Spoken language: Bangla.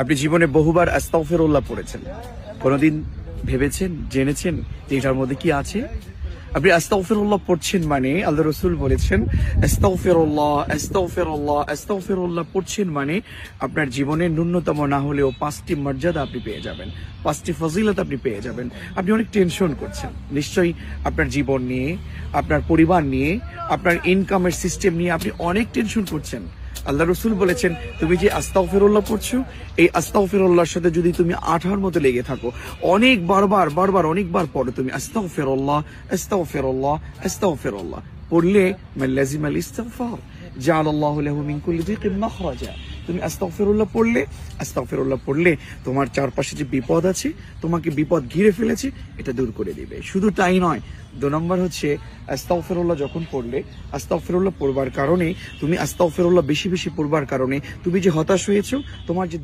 আপনি জীবনে বহুবার আস্তাগফিরুল্লাহ পড়েছেন, কোনোদিন ভেবেছেন, জেনেছেন যে এটার মধ্যে কি আছে? আপনি আস্তাগফিরুল্লাহ পড়ছেন মানে আল্লাহ রাসূল বলেছেন আস্তাগফিরুল্লাহ আস্তাগফিরুল্লাহ আস্তাগফিরুল্লাহ পড়ছেন মানে আপনার জীবনে ন্যূনতম না হলেও 5টি মর্যাদা আপনি পেয়ে যাবেন, 5টি ফজিলত আপনি পেয়ে যাবেন। আপনি অনেক টেনশন করছেন নিশ্চয়ই আপনার জীবন নিয়ে, আপনার পরিবার নিয়ে, আপনার ইনকামের সিস্টেম নিয়ে আপনি অনেক টেনশন করছেন। আল্লাহ রসুল বলেছেন তুমি যে আস্তাগফিরুল্লাহ পড়ছো, এই আস্তাগফিরুল্লাহর সাথে যদি তুমি আঠার মতো লেগে থাকো, অনেক বারবার অনেকবার পড়ো তুমি আস্তাগফিরুল্লাহ আস্তাগফিরুল্লাহ আস্তাগফিরুল্লাহ পড়লে মান লাজিমাল ইস্তিগফার জাআলাল্লাহু লাহু মিন কুল্লি দিকিন মাখরাজা। তুমি আস্তাগফিরুল্লাহ পড়লে তোমার চারপাশে যে বিপদ আছে, তোমাকে বিপদ ঘিরে ফেলেছে, এটা দূর করে দিবে। শুধু তাই নয়, 2 নম্বর হচ্ছে আস্তাগফিরুল্লাহ যখন পড়লে, আস্তাগফিরুল্লাহ পড়বার কারণে, তুমি আস্তাগফিরুল্লাহ বেশি বেশি পড়বার কারণে তুমি যে হতাশ হয়েছো, তোমার যে